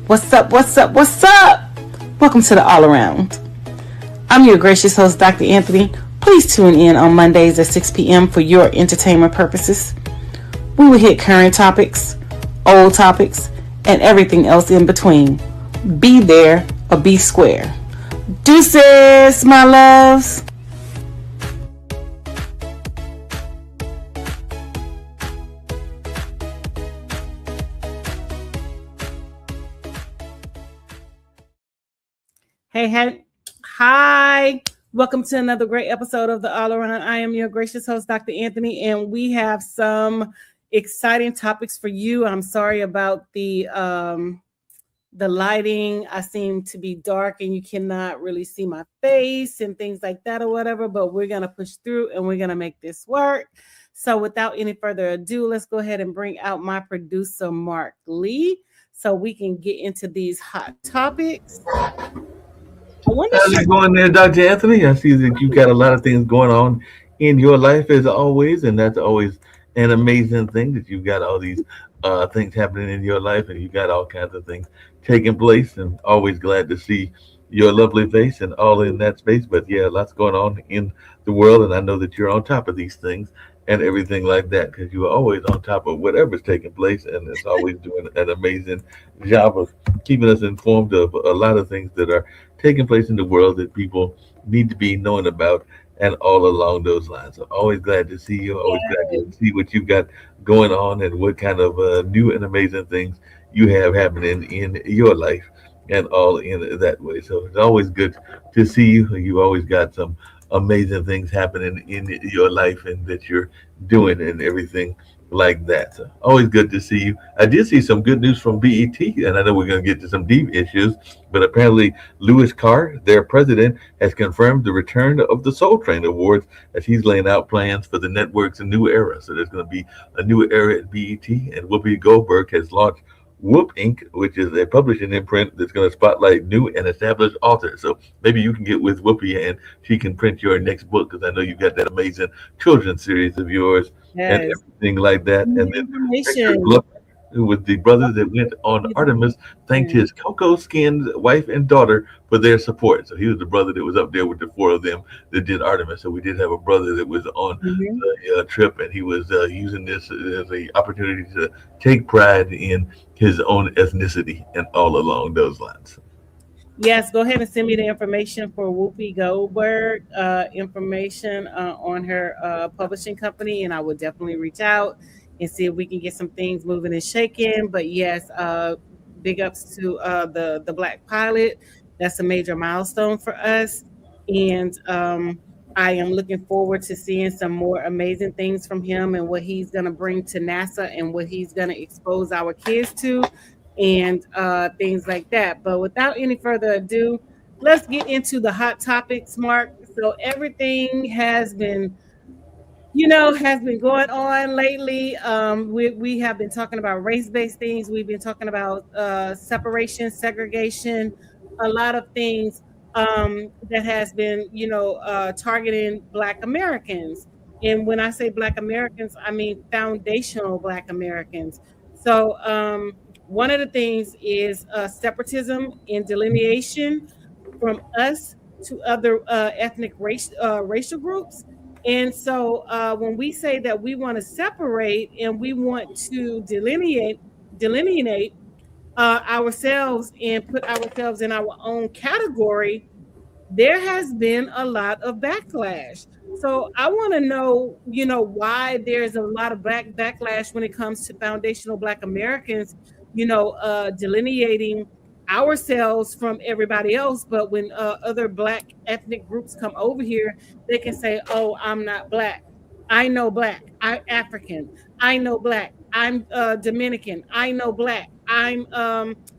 What's up? What's up? What's up? Welcome to the All Around. I'm your gracious host, Dr. Anthony. Please tune in on Mondays at 6 p.m. for your entertainment purposes. We will hit current topics, old topics, and everything else in between. Be there or be square. Deuces, my loves. Hey, hi. Welcome to another great episode of the All Around. I am your gracious host, Dr. Anthony, and we have some exciting topics for you. I'm sorry about the lighting. I seem to be dark and you cannot really see my face and things like that or whatever, but we're going to push through and we're going to make this work. So without any further ado, let's go ahead and bring out my producer, Mark Lee, so we can get into these hot topics. How's it going there, Dr. Anthony? I see that you've got a lot of things going on in your life as always, and that's always an amazing thing that you've got all these things happening in your life and you got all kinds of things taking place, and always glad to see your lovely face and all in that space. But yeah, lots going on in the world, and I know that you're on top of these things and everything like that because you are always on top of whatever's taking place, and it's always doing an amazing job of keeping us informed of a lot of things that are taking place in the world that people need to be knowing about and all along those lines. So always glad to see you. Always glad to see what you've got going on and what kind of new and amazing things you have happening in your life and all in that way. So it's always good to see you. You always got some amazing things happening in your life and that you're doing and everything like that. So always good to see you. I did see some good news from BET, and I know we're going to get to some deep issues, but apparently Louis Carr, their president, has confirmed the return of the Soul Train Awards as he's laying out plans for the network's new era. So there's going to be a new era at BET, and Whoopi Goldberg has launched Whoop Inc., which is a publishing imprint that's going to spotlight new and established authors. So maybe you can get with Whoopi and she can print your next book because I know you got that amazing children's series of yours and everything like that. And then Victor Gluck, who was the brother that went on Artemis, thanked his cocoa-skinned wife and daughter for their support. So he was the brother that was up there with the four of them that did Artemis. So we did have a brother that was on the trip, and he was using this as an opportunity to take pride in his own ethnicity and all along those lines. Yes, go ahead and send me the information for Whoopi Goldberg, information on her publishing company, and I will definitely reach out and see if we can get some things moving and shaking. But yes, big ups to the Black pilot. That's a major milestone for us, and I am looking forward to seeing some more amazing things from him and what he's going to bring to NASA and what he's going to expose our kids to and things like that. But without any further ado, let's get into the hot topics, Mark. So everything has been going on lately. We have been talking about race-based things. We've been talking about separation, segregation, a lot of things that has been, targeting Black Americans. And when I say Black Americans, I mean foundational Black Americans. So one of the things is separatism and delineation from us to other racial groups. And so when we say that we want to separate and we want to delineate ourselves and put ourselves in our own category, there has been a lot of backlash. So I want to know, why there's a lot of backlash when it comes to foundational Black Americans, delineating ourselves from everybody else. But when other Black ethnic groups come over here, they can say, "Oh, I'm not Black. I know Black. I'm African. I know Black. I'm Dominican. I know Black. I'm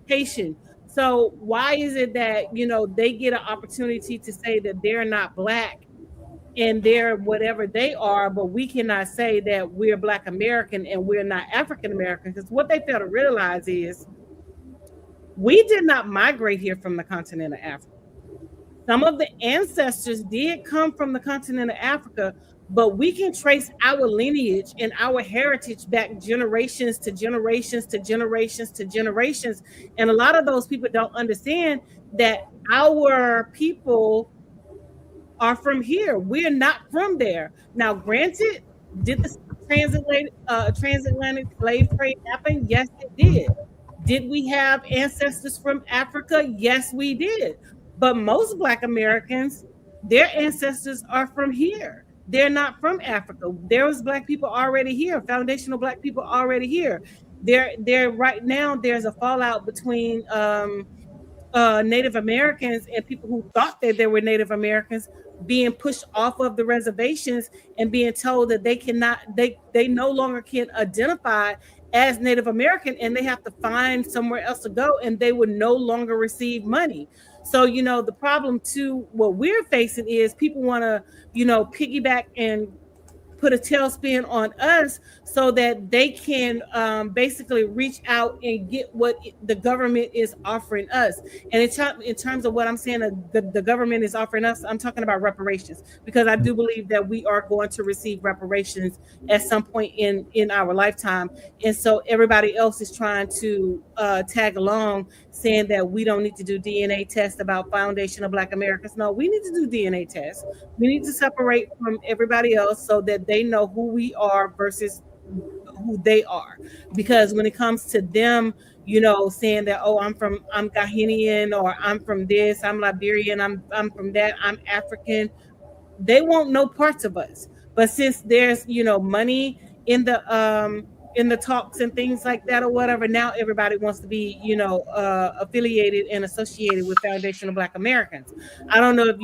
Haitian." So why is it that they get an opportunity to say that they're not Black and they're whatever they are, but we cannot say that we're Black American and we're not African American? Because what they fail to realize is we did not migrate here from the continent of Africa. Some of the ancestors did come from the continent of Africa, but we can trace our lineage and our heritage back generations to generations to generations to generations. And a lot of those people don't understand that our people are from here. We're not from there. Now, granted, did the transatlantic slave trade happen? Yes, it did. Did we have ancestors from Africa? Yes, we did. But most Black Americans, their ancestors are from here. They're not from Africa. There was Black people already here, foundational Black people already here. There right now. There's a fallout between Native Americans and people who thought that they were Native Americans being pushed off of the reservations and being told that they cannot, they no longer can identify as Native American, and they have to find somewhere else to go, and they would no longer receive money. So, the problem too, what we're facing is people want to, piggyback and put a tailspin on us so that they can basically reach out and get what the government is offering us. And in terms of what I'm saying, the government is offering us, I'm talking about reparations, because I do believe that we are going to receive reparations at some point in our lifetime. And so everybody else is trying to tag along, saying that we don't need to do DNA tests about foundation of Black Americans. No, we need to do DNA tests. We need to separate from everybody else so that they know who we are versus who they are. Because when it comes to them, saying that, oh, I'm Ghanaian, or I'm from this, I'm Liberian, I'm from that, I'm African, they won't know parts of us. But since there's money in the talks and things like that or whatever, now everybody wants to be affiliated and associated with foundational Black Americans. I don't know if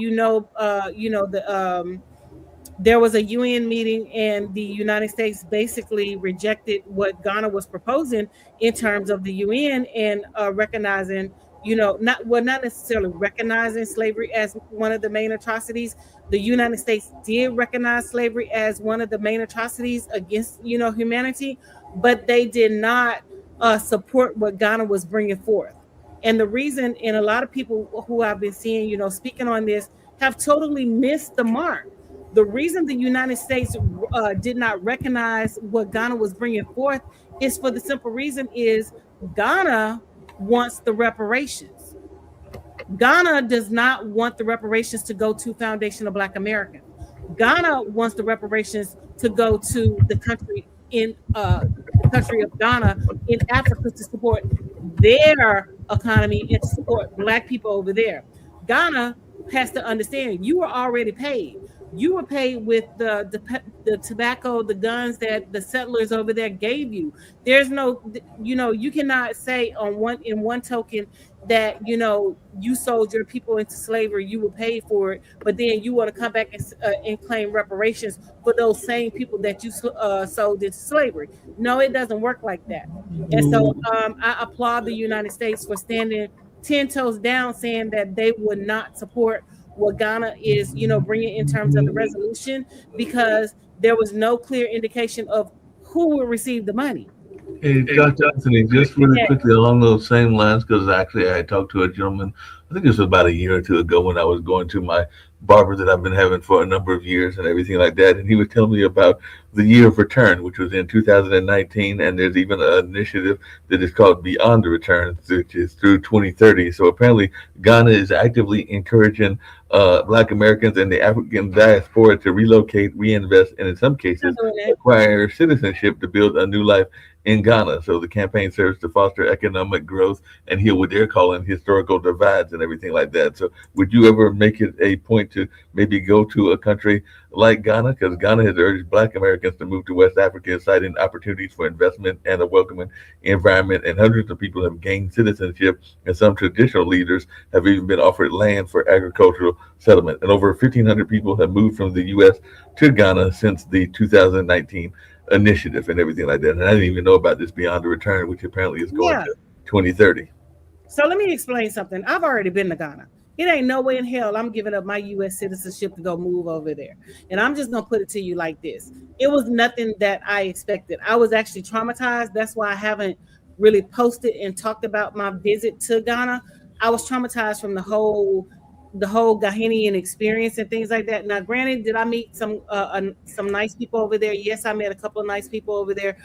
there was a UN meeting, and the United States basically rejected what Ghana was proposing in terms of the UN, and recognizing, not necessarily recognizing slavery as one of the main atrocities. The United States did recognize slavery as one of the main atrocities against, humanity, but they did not support what Ghana was bringing forth. And the reason, and a lot of people who I've been seeing, speaking on this, have totally missed the mark. The reason the United States did not recognize what Ghana was bringing forth is for the simple reason is Ghana wants the reparations. Ghana does not want the reparations to go to foundational Black Americans. Ghana wants the reparations to go to the country the country of Ghana in Africa to support their economy and to support Black people over there. Ghana has to understand you were already paid. You were paid with the tobacco, the guns that the settlers over there gave you. There's no, you cannot say in one token that you sold your people into slavery, you were paid for it, but then you want to come back and claim reparations for those same people that you sold into slavery. No, it doesn't work like that. And so I applaud the United States for standing 10 toes down, saying that they would not support what Ghana is, bringing in terms of the resolution, because there was no clear indication of who will receive the money. Hey, Dr. Anthony, just really quickly along those same lines, because actually I talked to a gentleman, I think this was about a year or two ago when I was going to my barber that I've been having for a number of years and everything like that. And he was telling me about the year of return, which was in 2019. And there's even an initiative that is called Beyond the Return, which is through 2030. So apparently Ghana is actively encouraging Black Americans and the African diaspora to relocate, reinvest, and in some cases acquire citizenship to build a new life in Ghana. So the campaign serves to foster economic growth and heal what they're calling historical divides and everything like that. So would you ever make it a point to maybe go to a country like Ghana? Because Ghana has urged Black Americans to move to West Africa, citing opportunities for investment and a welcoming environment. And hundreds of people have gained citizenship, and some traditional leaders have even been offered land for agricultural settlement. And over 1,500 people have moved from the U.S. to Ghana since the 2019 initiative and everything like that. And I didn't even know about this Beyond the Return, which apparently is going to 2030. So let me explain something. I've already been to Ghana. It ain't no way in hell I'm giving up my U.S. citizenship to go move over there. And I'm just going to put it to you like this. It was nothing that I expected. I was actually traumatized. That's why I haven't really posted and talked about my visit to Ghana. I was traumatized from the whole the whole Ghanaian experience and things like that. Now, granted, did I meet some nice people over there? Yes, I met a couple of nice people over there,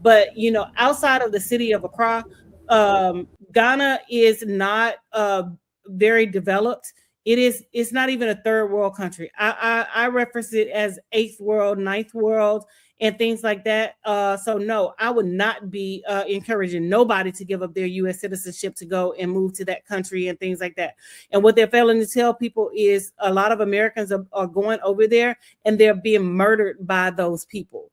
but outside of the city of Accra, Ghana is not very developed. It's not even a third world country. I reference it as eighth world, ninth world, and things like that. So no, I would not be encouraging nobody to give up their U.S. citizenship to go and move to that country and things like that. And what they're failing to tell people is a lot of Americans are going over there and they're being murdered by those people.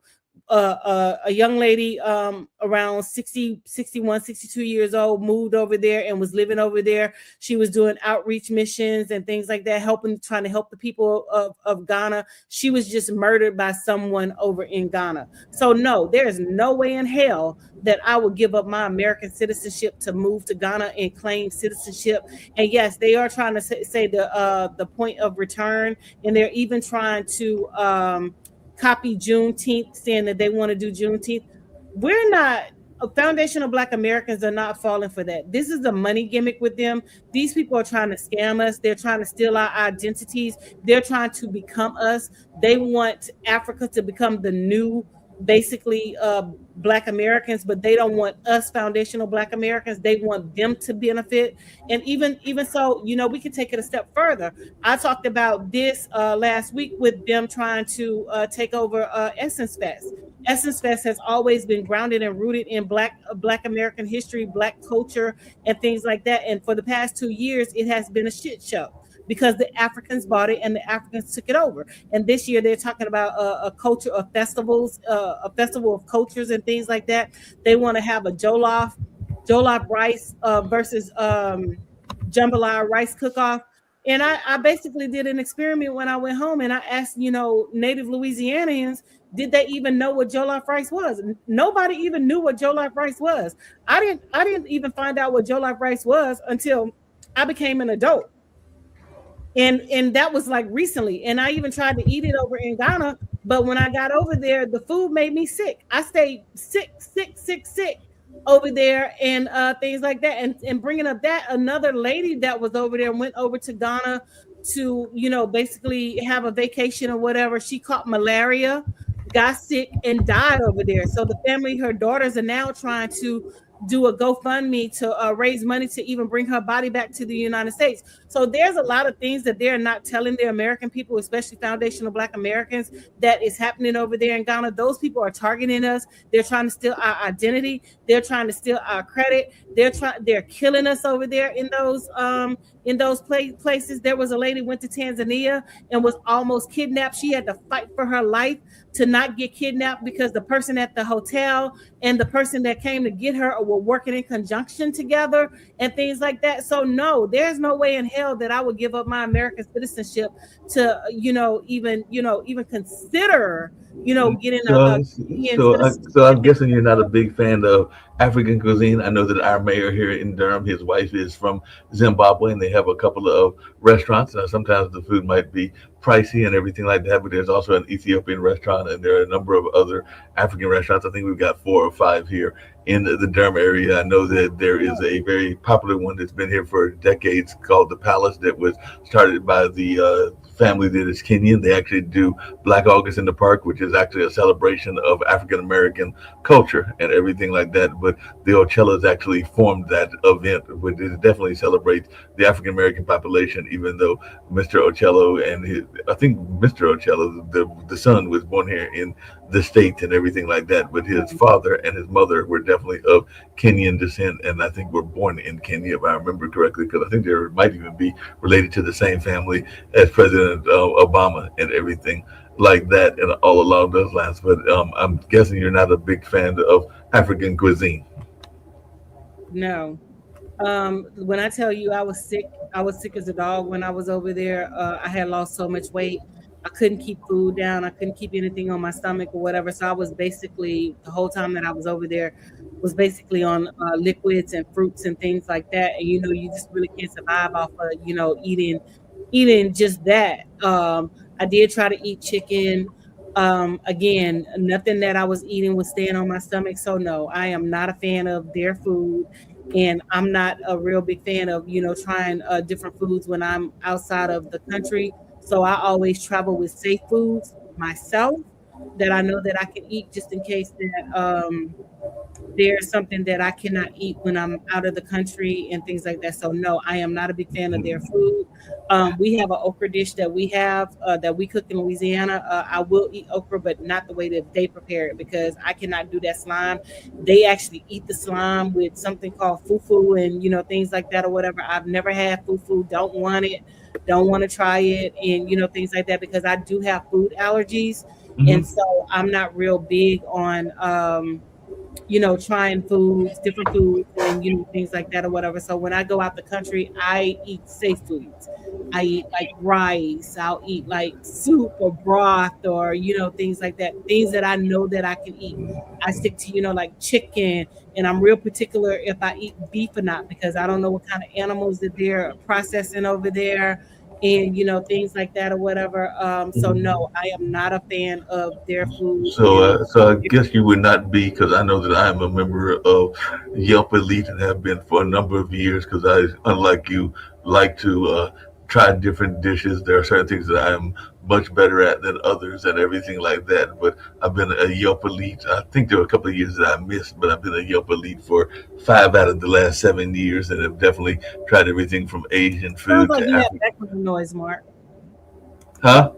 A young lady around 60, 61, 62 years old moved over there and was living over there. She was doing outreach missions and things like that, trying to help the people of Ghana. She was just murdered by someone over in Ghana. So no, there is no way in hell that I would give up my American citizenship to move to Ghana and claim citizenship. And yes, they are trying to say the point of return, and they're even trying to copy Juneteenth, saying that they want to do Juneteenth. We're not. Foundational Black Americans are not falling for that. This is a money gimmick with them. These people are trying to scam us. They're trying to steal our identities. They're trying to become us. They want Africa to become the new, basically, Black Americans, but they don't want us foundational Black Americans. They want them to benefit. And even so, we can take it a step further. I talked about this last week with them trying to take over Essence Fest. Essence Fest has always been grounded and rooted in Black American history, Black culture, and things like that. And for the past 2 years, it has been a shit show because the Africans bought it and the Africans took it over. And this year they're talking about a culture of festivals, a festival of cultures and things like that. They want to have a Jollof rice versus jambalaya rice cook-off. And I basically did an experiment when I went home and I asked, native Louisianians, did they even know what jollof rice was? Nobody even knew what jollof rice was. I didn't even find out what jollof rice was until I became an adult. And that was like recently. And I even tried to eat it over in Ghana, but when I got over there, the food made me sick. I stayed sick over there, and things like that. And bringing up that, another lady that was over there went over to Ghana to basically have a vacation or whatever. She caught malaria, got sick, and died over there. So the family, her daughters, are now trying to do a GoFundMe to raise money to even bring her body back to the United States. So there's a lot of things that they're not telling the American people, especially foundational Black Americans, that is happening over there in Ghana. Those people are targeting us. They're trying to steal our identity. They're trying to steal our credit. They're killing us over there in those places. There was a lady went to Tanzania and was almost kidnapped. She had to fight for her life to not get kidnapped because the person at the hotel and the person that came to get her were working in conjunction together and things like that. So no, there's no way in hell that I would give up my American citizenship to even consider getting a so I'm guessing you're not a big fan of African cuisine. I know that our mayor here in Durham, his wife is from Zimbabwe, and they have a couple of restaurants. Now, sometimes the food might be pricey and everything like that, but there's also an Ethiopian restaurant, and there are a number of other African restaurants. I think we've got 4 or 5 here in the Durham area. I know that there is a very popular one that's been here for decades called the Palace, that was started by the family that is Kenyan. They actually do Black August in the Park, which is actually a celebration of African American culture and everything like that. But the Ochellas actually formed that event, which definitely celebrates the African American population, even though Mr. Ochello and I think Mr. Ochello, the son, was born here in the States and everything like that. But his father and his mother were definitely of Kenyan descent, and I think were born in Kenya, if I remember correctly, because I think they might even be related to the same family as President Obama and everything like that, and all along those lines. But I'm guessing you're not a big fan of African cuisine. No. When I tell you I was sick as a dog when I was over there. I had lost so much weight. I couldn't keep food down. I couldn't keep anything on my stomach or whatever. So I was basically, the whole time that I was over there, was basically on liquids and fruits and things like that. And you just really can't survive off of eating just that. I did try to eat chicken. Again, nothing that I was eating was staying on my stomach. So no, I am not a fan of their food. And I'm not a real big fan of, trying different foods when I'm outside of the country. So I always travel with safe foods myself that I know that I can eat, just in case that there's something that I cannot eat when I'm out of the country and things like that. So no, I am not a big fan of their food. We have an okra dish that we have that we cook in Louisiana. I will eat okra, but not the way that they prepare it, because I cannot do that slime. They actually eat the slime with something called fufu and things like that or whatever. I've never had fufu. Don't want it. Don't want to try it, and things like that, because I do have food allergies, and Hmm. so I'm not real big on trying foods, different foods, and things like that or whatever. So when I go out the country, I eat safe foods. I eat like rice. I'll eat like soup or broth or things like that. Things that I know that I can eat. I stick to like chicken, and I'm real particular if I eat beef or not, because I don't know what kind of animals that they're processing over there, and things like that or whatever. So no, I am not a fan of their food and. So I guess you would not be, because I know that I am a member of Yelp Elite and have been for a number of years. Because I, unlike you, like to try different dishes. There are certain things that I am much better at than others, and everything like that. But I've been a Yelp Elite. I think there were a couple of years that I missed, but I've been a Yelp Elite for 5 out of the last 7 years, and have definitely tried everything from Asian Sounds food like to you have African. background noise, Mark. Huh?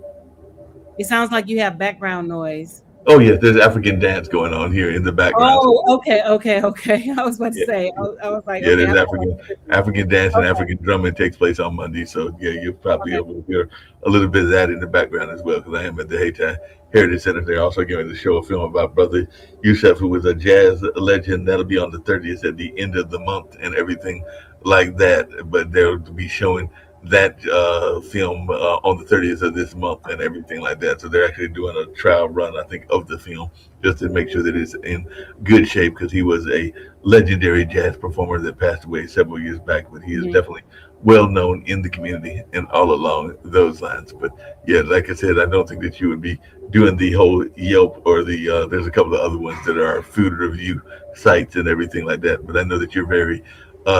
It sounds like you have background noise. Oh yes, there's African dance going on here in the background. Oh, okay, okay, okay. I was about to Yeah, say, I was like, yeah, okay, I there's don't know African what to do. African dance and Okay, African drumming takes place on Monday. So yeah, you'll probably okay. able to hear a little bit of that in the background as well, because I am at the Hayti Heritage Center. They're also going to show a film about Brother Yusef, who was a jazz legend. That'll be on the 30th at the end of the month and everything like that. But they'll be showing that film on the 30th of this month and everything like that. So they're actually doing a trial run, I think, of the film just to make sure that it's in good shape, because he was a legendary jazz performer that passed away several years back, but he is Mhm. definitely well known in the community and all along those lines. But yeah, like I said, I don't think that you would be doing the whole Yelp or the there's a couple of other ones that are food review sites and everything like that. But I know that you're very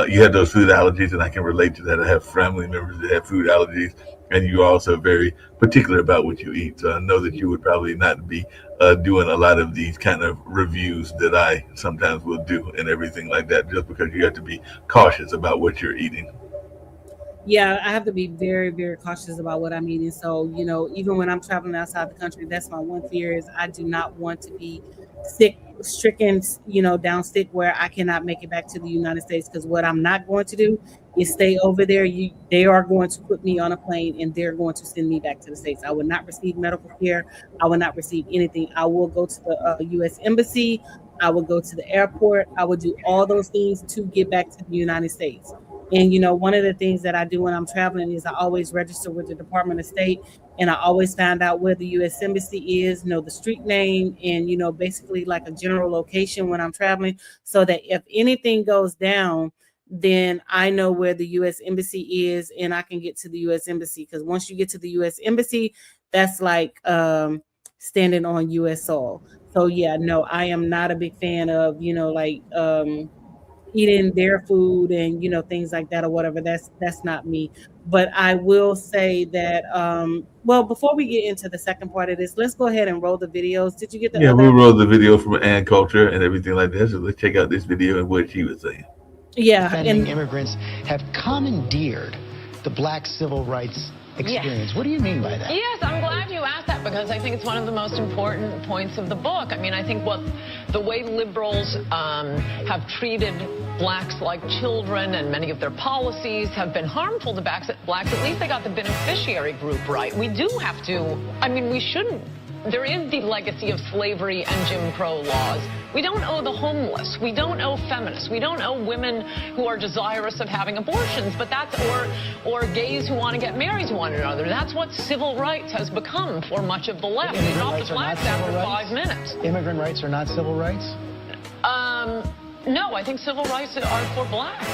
you have those food allergies, and I can relate to that. I have family members that have food allergies, and you're also very particular about what you eat. So I know that you would probably not be doing a lot of these kind of reviews that I sometimes will do and everything like that, just because you have to be cautious about what you're eating. Yeah, I have to be very, very cautious about what I'm eating. So, even when I'm traveling outside the country, that's my one fear is I do not want to be sick, stricken, down sick where I cannot make it back to the United States. Because what I'm not going to do is stay over there. They are going to put me on a plane and they're going to send me back to the States. I will not receive medical care. I will not receive anything. I will go to the U.S. Embassy. I will go to the airport. I will do all those things to get back to the United States. And one of the things that I do when I'm traveling is I always register with the Department of State, and I always find out where the U.S. Embassy is, know the street name, and basically like a general location when I'm traveling, so that if anything goes down, then I know where the U.S. Embassy is, and I can get to the U.S. Embassy. Because once you get to the U.S. Embassy, that's like standing on U.S. soil. So yeah, no, I am not a big fan of like eating their food and things like that or whatever. That's not me. But I will say that well, before we get into the second part of this, let's go ahead and roll the videos. Did you get the Yeah, we other? wrote the video from Ann Culture and everything like that. So let's check out this video and what she was saying. Yeah, Defending and immigrants have commandeered the black civil rights experience. What do you mean by that? Yes, I'm glad you asked that, because I think it's one of the most important points of the book. I mean, I think the way liberals have treated blacks like children, and many of their policies have been harmful to blacks. At least they got the beneficiary group right. We do have to, I mean, we shouldn't. There is the legacy of slavery and Jim Crow laws. We don't owe the homeless. We don't owe feminists. We don't owe women who are desirous of having abortions, but or gays who want to get married to one another. That's what civil rights has become for much of the left. We dropped the flags after 5 minutes. Immigrant rights are not civil rights? No, I think civil rights are for blacks.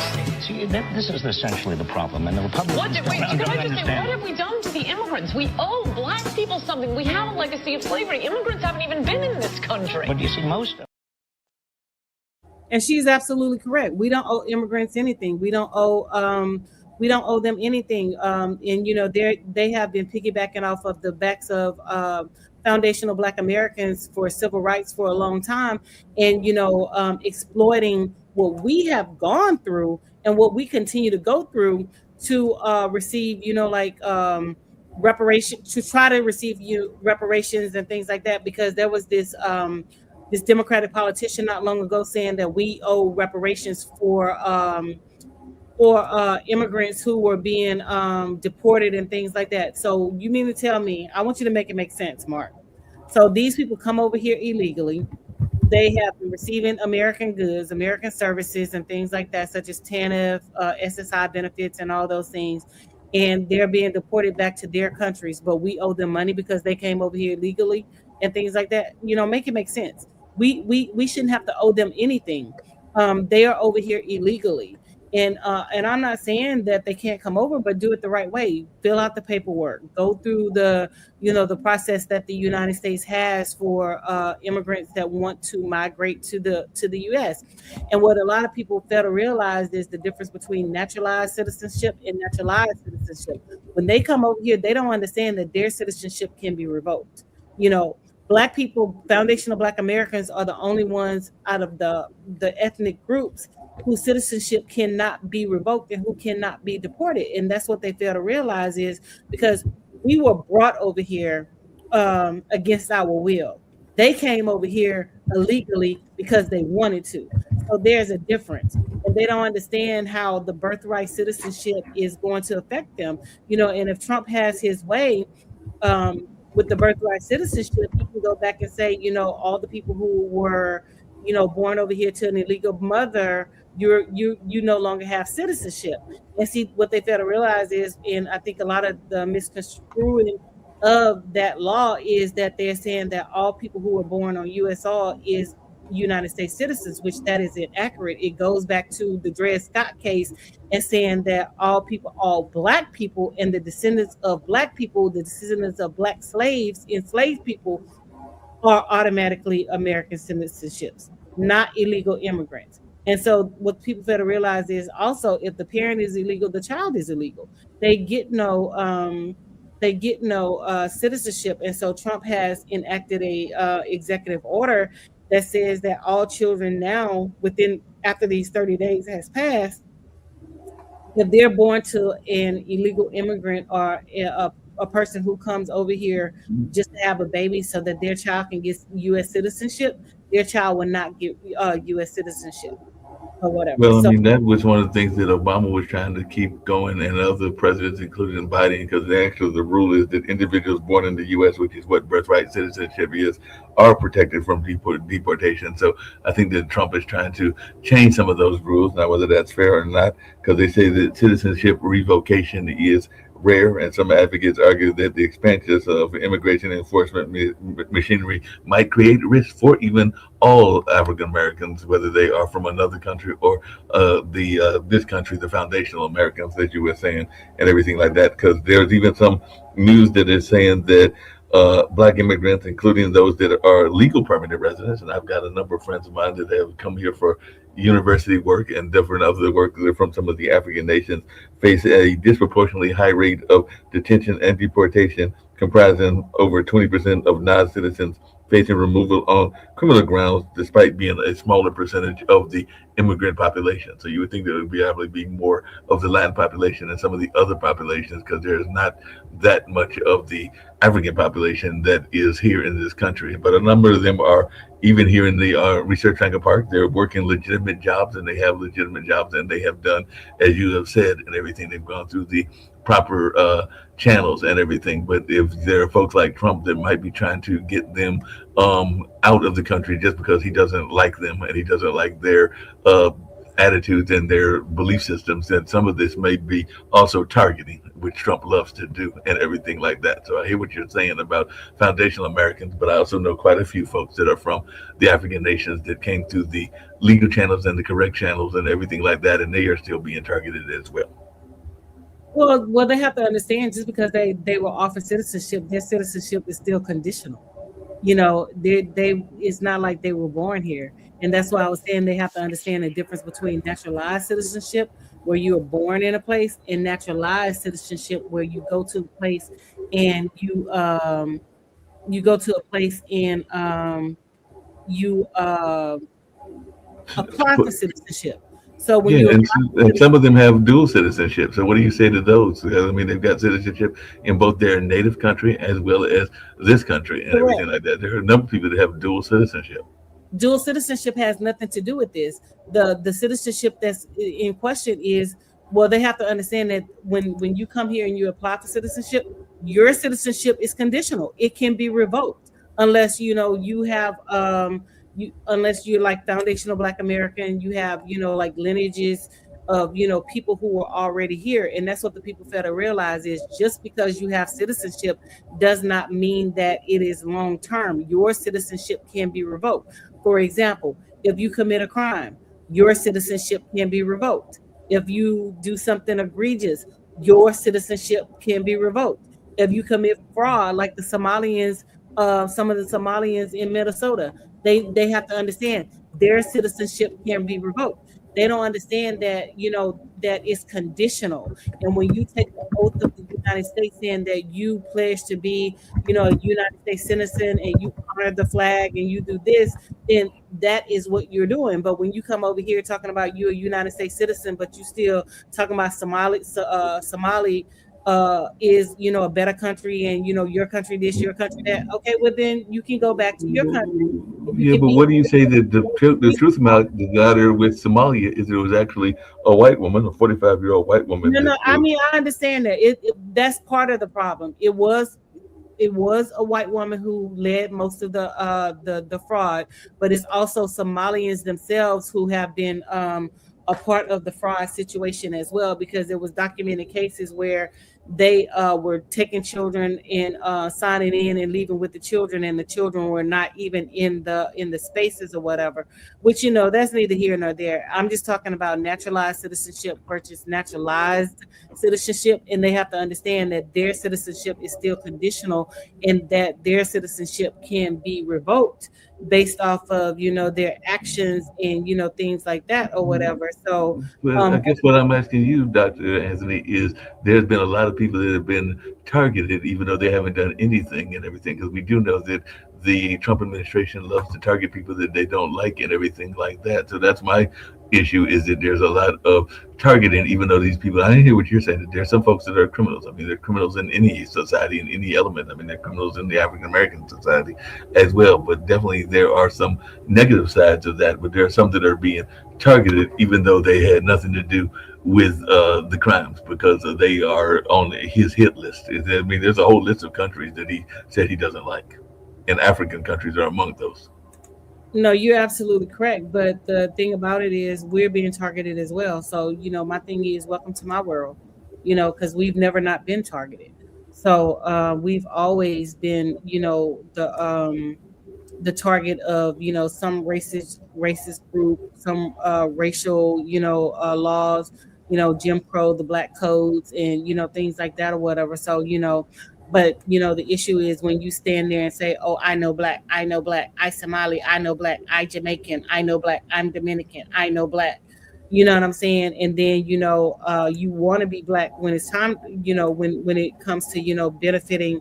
See, this is essentially the problem, and the Republicans Can don't I just say, understand. what have we done to the immigrants? We owe black people something. We have a legacy of slavery. Immigrants haven't even been in this country. But you see, most And she's absolutely correct. We don't owe immigrants anything. We don't owe them anything. And they have been piggybacking off of the backs of foundational Black Americans for civil rights for a long time, and exploiting what we have gone through and what we continue to go through to receive, reparation, to try to receive reparations and things like that, because there was this Democratic politician not long ago saying that we owe reparations for immigrants who were being deported and things like that. So you mean to tell me, I want you to make it make sense, Mark. So these people come over here illegally. They have been receiving American goods, American services, and things like that, such as TANF, SSI benefits, and all those things. And they're being deported back to their countries, but we owe them money because they came over here illegally and things like that. Make it make sense. We shouldn't have to owe them anything. They are over here illegally. And I'm not saying that they can't come over, but do it the right way. Fill out the paperwork. Go through the process that the United States has for immigrants that want to migrate to the U.S. And what a lot of people fail to realize is the difference between naturalized citizenship and naturalized citizenship. When they come over here, they don't understand that their citizenship can be revoked. Black people, foundational Black Americans, are the only ones out of the ethnic groups whose citizenship cannot be revoked and who cannot be deported. And that's what they fail to realize, is because we were brought over here against our will. They came over here illegally because they wanted to. So there's a difference. And they don't understand how the birthright citizenship is going to affect them. And if Trump has his way, with the birthright citizenship, he can go back and say, all the people who were, born over here to an illegal mother, you no longer have citizenship. And see, what they fail to realize is, and I think a lot of the misconstruing of that law is that they're saying that all people who are born on U.S. soil is United States citizens, which that is inaccurate. It goes back to the Dred Scott case and saying that all Black people and the descendants of Black people, the descendants of Black slaves, enslaved people, are automatically American citizenships, not illegal immigrants. And so what people fail to realize is also, if the parent is illegal, the child is illegal. They get no citizenship. And so Trump has enacted a executive order that says that all children now, after these 30 days has passed, if they're born to an illegal immigrant or a person who comes over here just to have a baby so that their child can get U.S. citizenship, their child will not get U.S. citizenship or whatever. Well, I mean, that was one of the things that Obama was trying to keep going, and other presidents, including Biden, because the rule is that individuals born in the U.S., which is what birthright citizenship is, are protected from deportation. So I think that Trump is trying to change some of those rules. Now, whether that's fair or not, because they say that citizenship revocation is rare, and some advocates argue that the expansions of immigration enforcement machinery might create risk for even all African Americans, whether they are from another country or this country, the foundational Americans that you were saying, and everything like that. Because there's even some news that is saying that Black immigrants, including those that are legal permanent residents, and I've got a number of friends of mine that have come here for university work and different other work from some of the African nations, face a disproportionately high rate of detention and deportation, comprising over 20% of non-citizens facing removal on criminal grounds, despite being a smaller percentage of the immigrant population. So you would think there would probably be more of the Latin population and some of the other populations, because there's not that much of the African population that is here in this country. But a number of them are even here in the Research Triangle Park. They're working legitimate jobs, and they have legitimate jobs, and they have done, as you have said, and everything. They've gone through the proper channels and everything. But if there are folks like Trump that might be trying to get them out of the country just because he doesn't like them and he doesn't like their attitudes and their belief systems, then some of this may be also targeting, which Trump loves to do, and everything like that. So I hear what you're saying about foundational Americans, but I also know quite a few folks that are from the African nations that came through the legal channels and the correct channels and everything like that, and they are still being targeted as well. Well, they have to understand, just because they were offered citizenship, their citizenship is still conditional. They it's not like they were born here. And that's why I was saying they have to understand the difference between naturalized citizenship, where you are born in a place, and naturalized citizenship, where you go to a place and you go to a place and you apply for citizenship. So when Yeah, you and, apply for and some of them have dual citizenship. So what do you say to those? I mean, they've got citizenship in both their native country as well as this country and correct. everything like that. There are a number of people that have dual citizenship. Dual citizenship has nothing to do with this. The citizenship that's in question is, well, they have to understand that when you come here and you apply for citizenship, your citizenship is conditional. It can be revoked unless you have you unless you're like foundational Black American, you have like lineages of people who are already here. And that's what the people fail to realize is, just because you have citizenship does not mean that it is long term. Your citizenship can be revoked. For example, if you commit a crime, your citizenship can be revoked. If you do something egregious, your citizenship can be revoked. If you commit fraud, like the Somalians, some of the Somalians in Minnesota, they have to understand their citizenship can be revoked. They don't understand that that it's conditional. And when you take the oath of the United States, saying that you pledge to be a United States citizen, and you honor the flag and you do this, then that is what you're doing. But when you come over here talking about you're a United States citizen, but you still talking about Somali is a better country, and your country this, your country that. Okay, well then you can go back to your country. You Yeah, can but be what do you say that the truth about the matter with Somalia is it was actually a white woman, a 45-year-old white woman no, that no. I mean, I understand that that's part of the problem. It was a white woman who led most of the fraud, but it's also Somalians themselves who have been a part of the fraud situation as well, because there was documented cases where they were taking children and signing in and leaving with the children, and the children were not even in the spaces or whatever. Which that's neither here nor there. I'm just talking about naturalized citizenship versus naturalized citizenship, and they have to understand that their citizenship is still conditional, and that their citizenship can be revoked based off of their actions and things like that or whatever. So well, I guess what I'm asking you, Dr. Anthony, is there's been a lot of people that have been targeted, even though they haven't done anything and everything, because we do know that the Trump administration loves to target people that they don't like and everything like that. So that's my issue, is that there's a lot of targeting, even though these people, I didn't hear what you're saying, that there's some folks that are criminals. I mean, they're criminals in any society, in any element. I mean, they're criminals in the African American society as well. But definitely there are some negative sides of that, but there are some that are being targeted, even though they had nothing to do with the crimes, because they are on his hit list. I mean, there's a whole list of countries that he said he doesn't like, and African countries are among those. no, you're absolutely correct. But the thing about it is we're being targeted as well. So, my thing is, welcome to my world, because we've never not been targeted. So we've always been, the target of, some racist group, some racial, laws, Jim Crow, the Black codes, and things like that or whatever. So but the issue is when you stand there and say, "Oh, I know Black, I know Black, I Somali, I know Black, I Jamaican, I know Black, I'm Dominican, I know Black." You know what I'm saying? And then you want to be Black when it's time. When it comes to benefiting,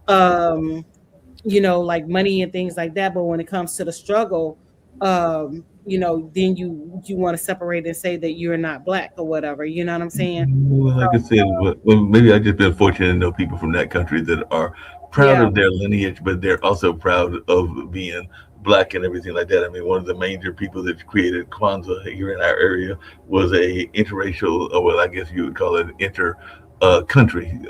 like money and things like that. But when it comes to the struggle, then you want to separate and say that you're not Black or whatever. You know what I'm saying? Well, like I said, well, maybe I've just been fortunate to know people from that country that are proud Yeah. of their lineage, but they're also proud of being Black and everything like that. I mean, one of the major people that created Kwanzaa here in our area was a interracial, or well, I guess you would call it inter country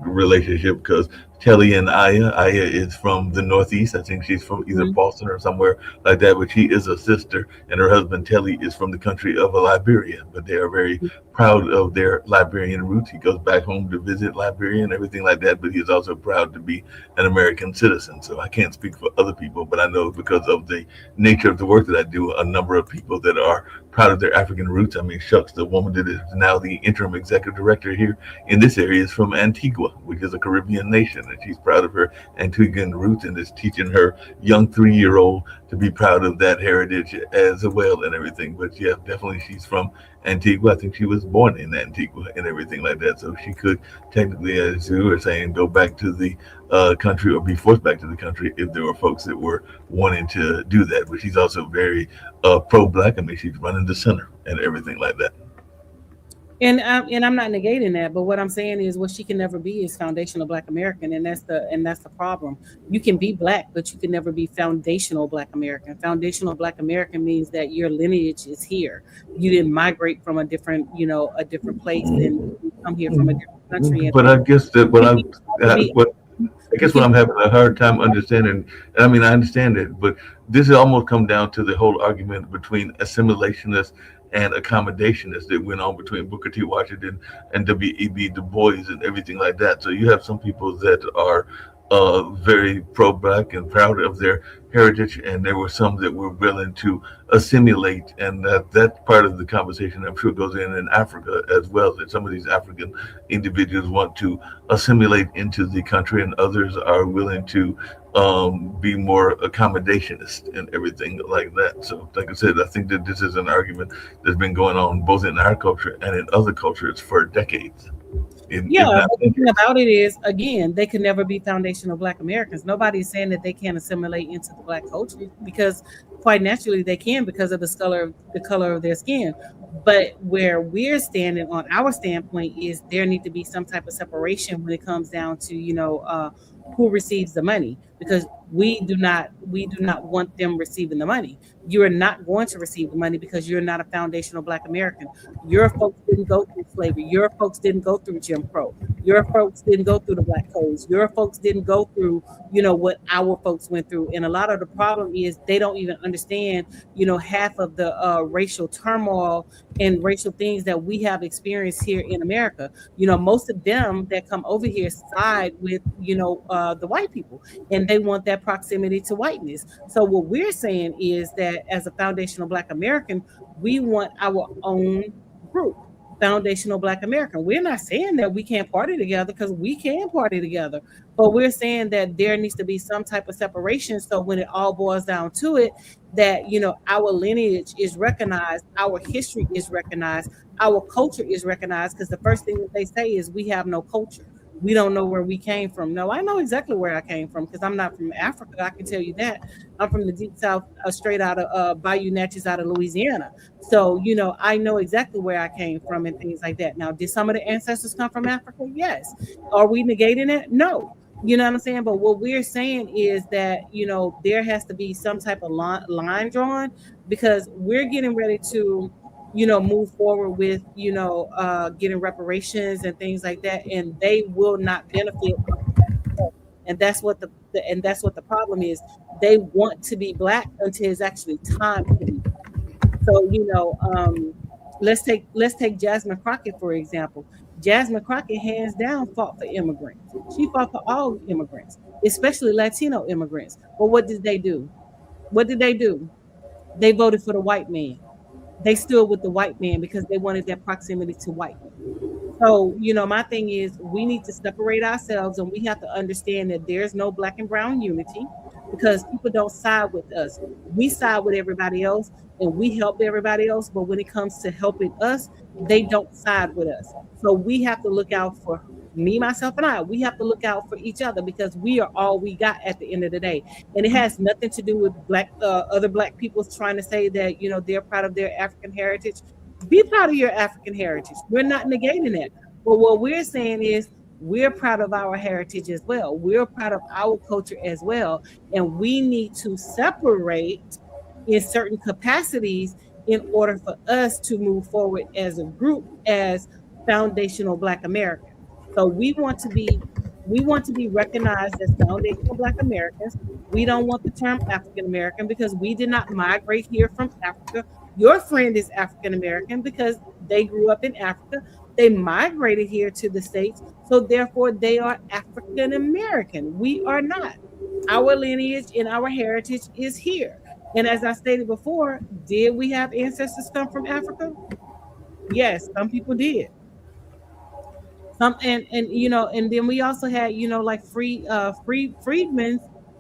relationship, because Telly and Aya is from the Northeast. I think she's from either Mhm. Boston or somewhere like that, but she is a sister, and her husband Telly is from the country of Liberia. But they are very proud of their Liberian roots. He goes back home to visit Liberia and everything like that, but he's also proud to be an American citizen. So I can't speak for other people, but I know because of the nature of the work that I do, a number of people that are proud of their African roots. I mean, shucks, the woman that is now the interim executive director here in this area is from Antigua, which is a Caribbean nation, and she's proud of her Antiguan roots and is teaching her young 3-year-old to be proud of that heritage as well and everything. But yeah, definitely she's from Antigua. I think she was born in Antigua and everything like that. So she could technically, as you were saying, go back to the country or be forced back to the country if there were folks that were wanting to do that. But she's also very pro-black. I mean, she's running the center and everything like that. And I'm not negating that, but what I'm saying is what she can never be is foundational Black American, and that's the problem. You can be Black, but you can never be foundational Black American. Foundational Black American means that your lineage is here. You didn't migrate from a different place and you come here from a different country. But I guess that what I'm having a hard time understanding. I mean, I understand it, but this has almost come down to the whole argument between assimilationists and accommodationists that went on between Booker T. Washington and W.E.B. Du Bois and everything like that. So you have some people that are very pro-black and proud of their heritage, and there were some that were willing to assimilate, and that part of the conversation I'm sure goes in Africa as well, that some of these African individuals want to assimilate into the country and others are willing to be more accommodationist and everything like that. So like I said, I think that this is an argument that's been going on both in our culture and in other cultures for decades. But the thing about it is, again, they could never be foundational Black Americans. Nobody's saying that they can't assimilate into the Black culture, because quite naturally they can, because of the color of their skin. But where we're standing on our standpoint is there need to be some type of separation when it comes down to who receives the money, because we do not want them receiving the money. You are not going to receive the money because you're not a foundational Black American. Your folks didn't go through slavery. Your folks didn't go through Jim Crow. Your folks didn't go through the Black codes. Your folks didn't go through, what our folks went through. And a lot of the problem is they don't even understand, half of the racial turmoil and racial things that we have experienced here in America. Most of them that come over here side with, the white people, and they want that proximity to whiteness. So what we're saying is that as a foundational Black American, we want our own group. Foundational Black American. We're not saying that we can't party together, because we can party together, but we're saying that there needs to be some type of separation. So when it all boils down to it, that our lineage is recognized, our history is recognized, our culture is recognized. Because the first thing that they say is we have no culture. We don't know where we came from. No, I know exactly where I came from, because I'm not from Africa. I can tell you that. I'm from the deep South, straight out of Bayou Natchez, out of Louisiana. So, I know exactly where I came from and things like that. Now, did some of the ancestors come from Africa? Yes. Are we negating it? No. You know what I'm saying? But what we're saying is that, there has to be some type of line drawn, because we're getting ready to move forward with, getting reparations and things like that, and they will not benefit. And that's what the problem is. They want to be Black until it's actually time to be. So, let's take Jasmine Crockett, for example. Jasmine Crockett, hands down, fought for immigrants. She fought for all immigrants, especially Latino immigrants. But what did they do? They voted for the white man. They stood with the white man because they wanted that proximity to white men. So, my thing is, we need to separate ourselves, and we have to understand that there's no Black and brown unity, because people don't side with us. We side with everybody else, and we help everybody else. But when it comes to helping us, they don't side with us. So we have to look out for me, myself, and I. We have to look out for each other, because we are all we got at the end of the day. And it has nothing to do with other Black people trying to say that, they're proud of their African heritage. Be proud of your African heritage. We're not negating that. But what we're saying is we're proud of our heritage as well. We're proud of our culture as well. And we need to separate in certain capacities in order for us to move forward as a group, as foundational Black Americans. So we want to be recognized as foundational Black Americans. We don't want the term African American, because we did not migrate here from Africa. Your friend is African American because they grew up in Africa. They migrated here to the States, so therefore they are African American. We are not. Our lineage and our heritage is here. And as I stated before, did we have ancestors come from Africa? Yes, some people did. And and then we also had, like freedmen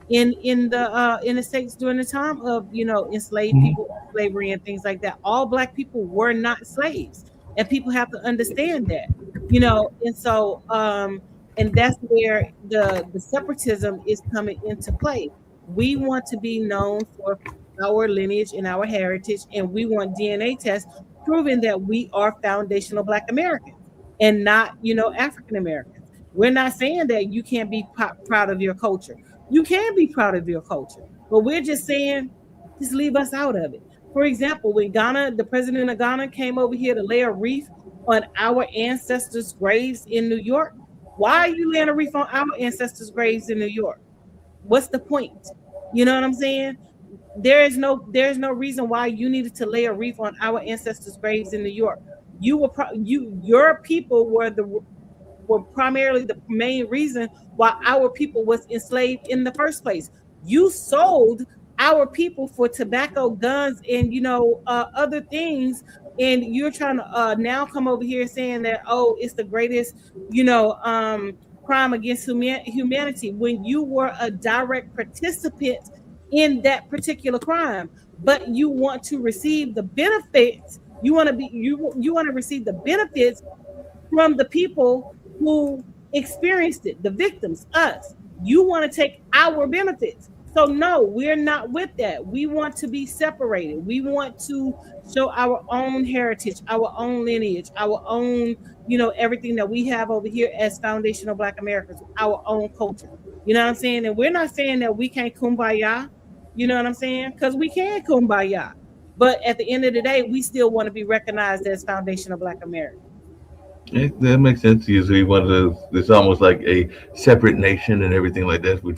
in the states during the time of, enslaved Mhm. people, slavery and things like that. All black people were not slaves, and people have to understand that. And so and that's where the separatism is coming into play. We want to be known for our lineage and our heritage, and we want DNA tests proving that we are foundational Black Americans and not, African Americans. We're not saying that you can't be proud of your culture. You can be proud of your culture, but we're just saying, just leave us out of it. For example, when Ghana, the president of Ghana came over here to lay a wreath on our ancestors' graves in New York, why are you laying a wreath on our ancestors' graves in New York? What's the point? You know what I'm saying? There is no reason why you needed to lay a wreath on our ancestors' graves in New York. Your people were primarily the main reason why our people was enslaved in the first place. You sold our people for tobacco, guns, and other things, and you're trying to now come over here saying that, oh, it's the greatest crime against humanity, when you were a direct participant in that particular crime. But you want to receive the benefits. You want to receive the benefits from the people who experienced it, the victims, us. You want to take our benefits. So no, we're not with that. We want to be separated. We want to show our own heritage, our own lineage, our own, everything that we have over here as foundational Black Americans, our own culture. You know what I'm saying? And we're not saying that we can't kumbaya. You know what I'm saying? Because we can kumbaya. But at the end of the day, we still want to be recognized as foundational Black Americans. That makes sense. Usually, it's almost like a separate nation and everything like that, which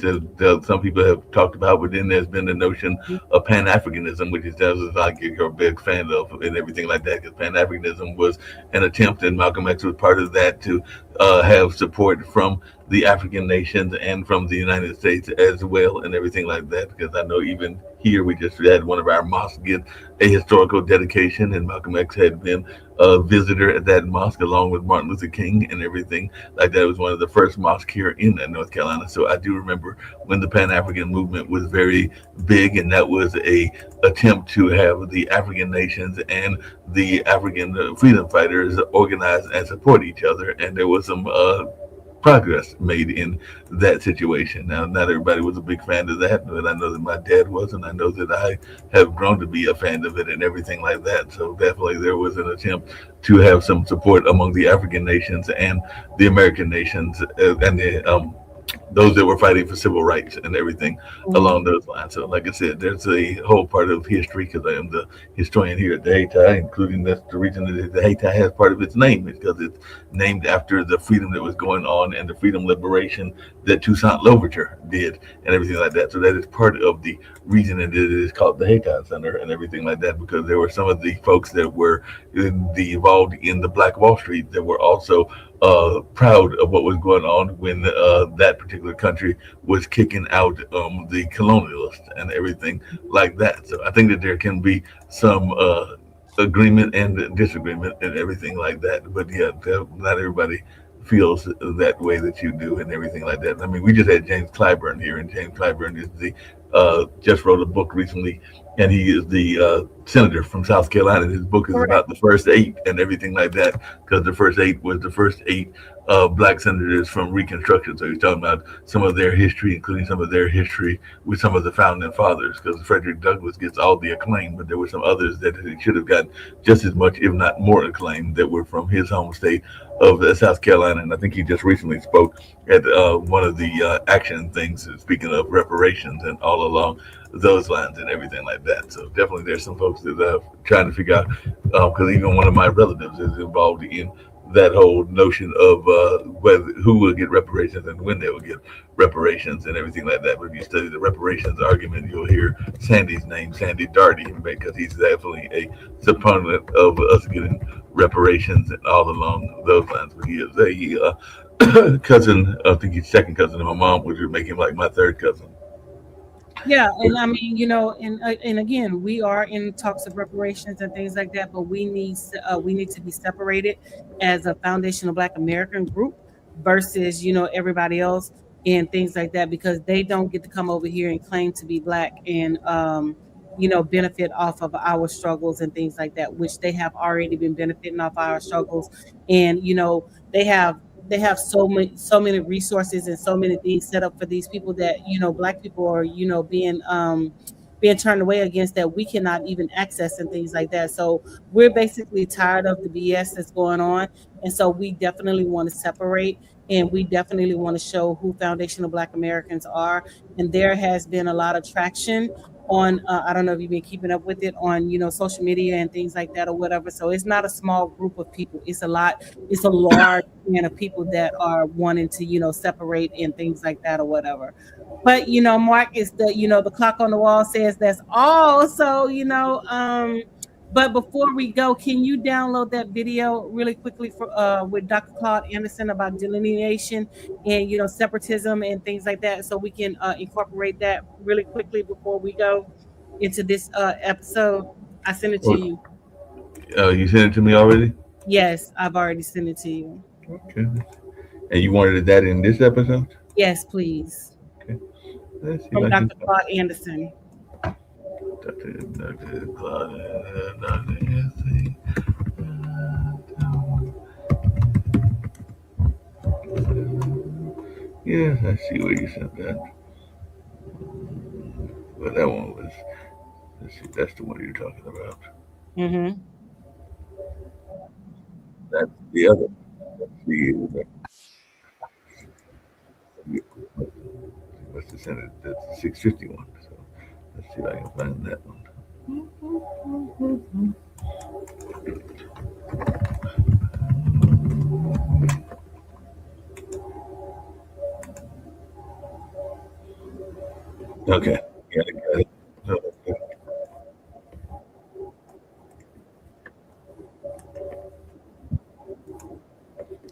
some people have talked about. But then there's been the notion of Pan Africanism, which is like you're a big fan of, and everything like that. Because Pan Africanism was an attempt, and Malcolm X was part of that, to have support from the African nations and from the United States as well, and everything like that. Because I know even here we just had one of our mosques get a historical dedication, and Malcolm X had been a visitor at that mosque along with Martin Luther King and everything like that. It was one of the first mosques here in North Carolina. So I do remember when the Pan African movement was very big, and that was a attempt to have the African nations and the African freedom fighters organize and support each other. And there was some progress made in that situation. Now, not everybody was a big fan of that, but I know that my dad was, and I know that I have grown to be a fan of it and everything like that. So definitely there was an attempt to have some support among the African nations and the American nations, and those that were fighting for civil rights and everything along those lines. So, like I said, there's a whole part of history, because I am the historian here at the Hayti, including that's the reason that the Hayti has part of its name, is because it's named after the freedom that was going on and the freedom liberation that Toussaint Louverture did and everything like that. So that is part of the reason that it is called the Hayti Center and everything like that, because there were some of the folks that were involved in the Black Wall Street that were also proud of what was going on when that particular country was kicking out the colonialists and everything like that. So I think that there can be some agreement and disagreement and everything like that. But yeah, not everybody feels that way that you do and everything like that. I mean, we just had James Clyburn here, and James Clyburn is the just wrote a book recently, and he is the senator from South Carolina. His book is about the first 8 and everything like that, because the first 8 was the first 8 black senators from Reconstruction. So he's talking about some of their history, including some of their history with some of the founding fathers, because Frederick Douglass gets all the acclaim, but there were some others that he should have gotten just as much, if not more acclaim, that were from his home state of South Carolina. And I think he just recently spoke at one of the action things, speaking of reparations and all along those lines and everything like that. So definitely there's some folks that are trying to figure out, because even one of my relatives is involved in that whole notion of who will get reparations and when they will get reparations and everything like that. But if you study the reparations argument, you'll hear Sandy's name, Sandy Darty, because he's definitely a proponent of us getting reparations and all along those lines. But he is a cousin, I think he's second cousin to my mom, which would make him like my third cousin Yeah, and I mean, and again, we are in talks of reparations and things like that, but we need to be separated as a foundational Black American group versus everybody else and things like that, because they don't get to come over here and claim to be Black and benefit off of our struggles and things like that, which they have already been benefiting off our struggles, and they have so many resources and so many things set up for these people that Black people are being turned away against, that we cannot even access and things like that. So we're basically tired of the BS that's going on, and so we definitely want to separate, and we definitely want to show who foundational Black Americans are. And there has been a lot of traction on I don't know if you've been keeping up with it on social media and things like that or whatever. So it's not a small group of people, it's a large band of people that are wanting to separate and things like that or whatever. But Mark, is the clock on the wall says that's all. So but before we go, can you download that video really quickly for with Dr. Claude Anderson about delineation and separatism and things like that, so we can incorporate that really quickly before we go into this episode? I sent it to you. You sent it to me already? Yes, I've already sent it to you. Okay. And you wanted that in this episode? Yes, please. Okay. Let's see From Dr. Claude Anderson. Dr. Claude Anderson. Yes, I see where you sent that. But that one was, let's see, that's the one you're talking about. Mm-hmm. That's the other. Let's see. Must have sent it. That's 651. So let's see if I can find that one. Okay. Yeah, I got it. Okay.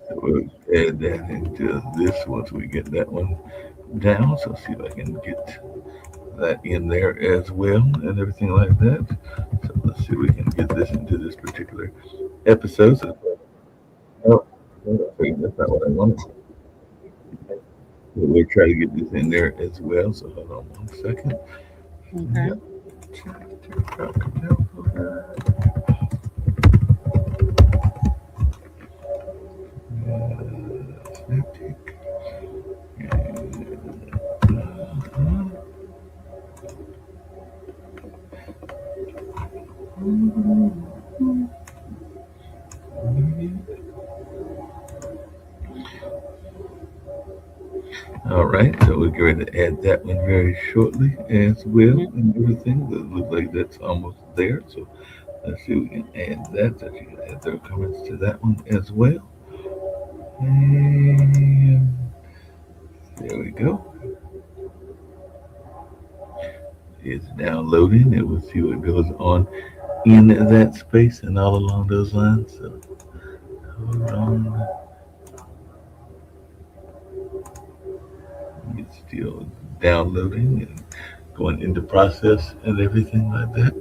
So we'll add that into this once we get that one down. So see if I can get that in there as well and everything like that. So let's see if we can get this into this particular episode. So, oh, that's not what I wanted. We'll try to get this in there as well. So hold on 1 second. Okay. All right, so we're going to add that one very shortly as well, and everything. That looks like that's almost there. So let's see if we can add that. So you can add their comments to that one as well. And there we go. It's downloading. And we'll see what goes on in that space and all along those lines. So hold on. It's still downloading and going into process and everything like that.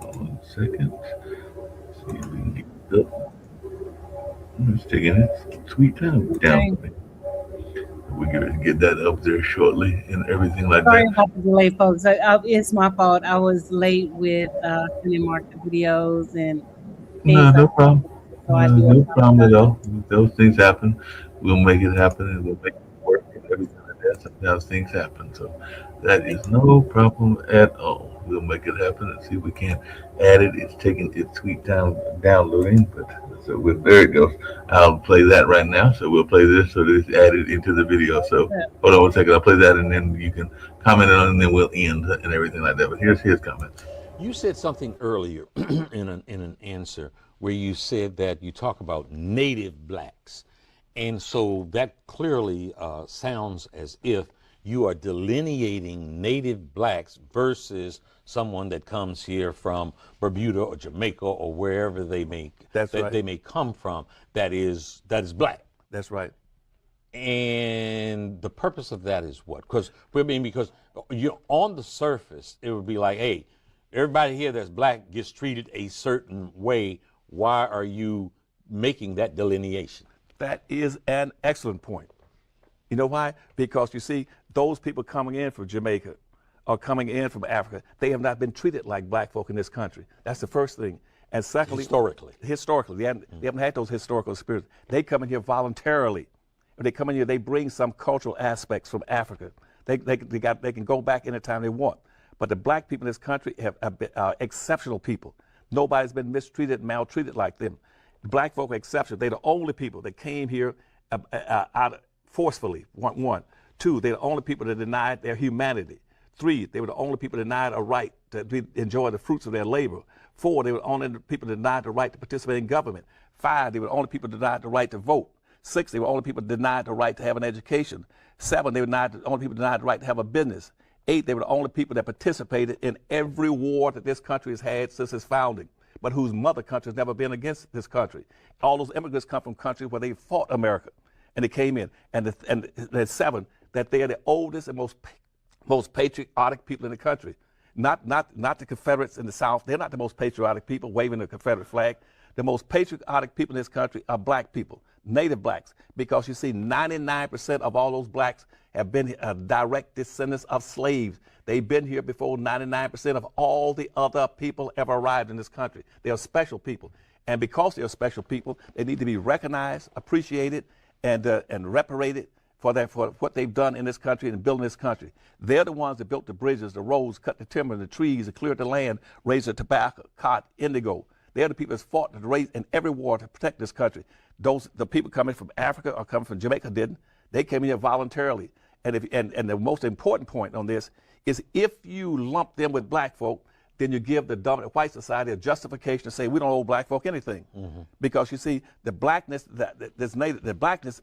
1 second. See if we can get it up. It's taking its sweet time downloading. We're going to get that up there shortly and everything like Sorry that. about the delay, folks. It's my fault. I was late with sending Mark the videos and things. No problem. So I do No problem apologize. at all. Those things happen. We'll make it happen and we'll make it work and everything like that. Sometimes things happen. So that is no problem at all. We'll make it happen and see if we can add it. It's taking its sweet time downloading, but so there it goes. I'll play that right now. So we'll play this so that it's added into the video. So hold on 1 second. I'll play that and then you can comment on it and then we'll end and everything like that. But here's his comments. You said something earlier in an answer where you said that you talk about native blacks. And so that clearly sounds as if you are delineating native blacks versus someone that comes here from Bermuda or Jamaica or wherever they may That's right. they may come from that is black. That's right. And the purpose of that is what? Because you on the surface, it would be like, hey, everybody here that's black gets treated a certain way. Why are you making that delineation? That is an excellent point. You know why? Because you see, those people coming in from Jamaica or coming in from Africa, they have not been treated like black folk in this country. That's the first thing. And secondly, historically, they haven't had those historical experiences. They come in here voluntarily. When they come in here, they bring some cultural aspects from Africa. They can go back anytime they want. But the black people in this country are exceptional people. Nobody's been mistreated, maltreated like them. The black folk are exceptional. They're the only people that came here forcefully, one. Two, they're the only people that denied their humanity. Three, they were the only people denied a right to enjoy the fruits of their labor. Four, they were the only people denied the right to participate in government. Five, they were the only people denied the right to vote. Six, they were the only people denied the right to have an education. Seven, they were the only people denied the right to have a business. Eight, they were the only people that participated in every war that this country has had since its founding, but whose mother country has never been against this country. All those immigrants come from countries where they fought America, and they came in. And there's seven, that they are the oldest and most patriotic people in the country. Not the Confederates in the South. They're not the most patriotic people waving the Confederate flag. The most patriotic people in this country are black people, native blacks, because you see 99% of all those blacks have been direct descendants of slaves. They've been here before 99% of all the other people ever arrived in this country. They are special people. And because they are special people, they need to be recognized, appreciated, and reparated for what they've done in this country and building this country. They're the ones that built the bridges, the roads, cut the timber, the trees, and cleared the land, raised the tobacco, cotton, indigo. They're the people that fought to raise in every war to protect this country. The people coming from Africa or coming from Jamaica didn't. They came here voluntarily. And the most important point on this is if you lump them with black folk, then you give the dominant white society a justification to say we don't owe black folk anything. Mm-hmm. Because you see, the blackness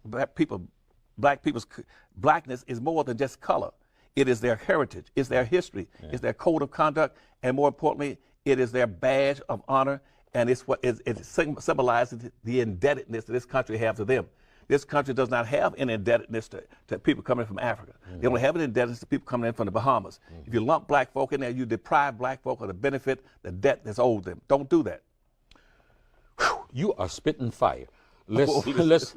black people's blackness is more than just color. It is their heritage, it's their history, it's their code of conduct, and more importantly, it is their badge of honor, and it symbolizes the indebtedness that this country has to them. This country does not have an indebtedness to people coming from Africa. Mm-hmm. They only have an indebtedness to people coming in from the Bahamas. Mm-hmm. If you lump black folk in there, you deprive black folk of the benefit, the debt that's owed them. Don't do that. Whew, you are spitting fire. Let's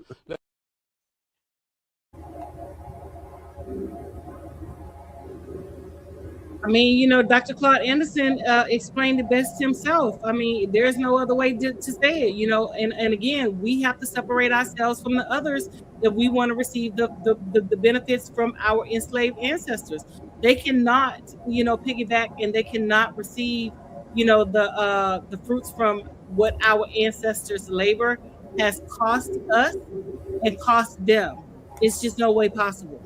I mean, you know, Dr. Claude Anderson explained it best himself. I mean, there's no other way to say it, you know, and again, we have to separate ourselves from the others if we want to receive the benefits from our enslaved ancestors. They cannot, you know, piggyback, and they cannot receive, you know, the fruits from what our ancestors' labor has cost us and cost them. It's just no way possible.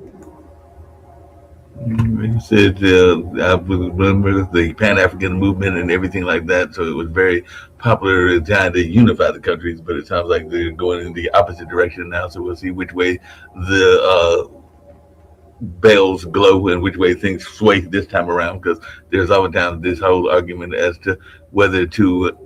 You said I remember the Pan-African movement and everything like that, so it was very popular trying to unify the countries, but it sounds like they're going in the opposite direction now, so we'll see which way the bells glow and which way things sway this time around, because there's always down this whole argument as to whether to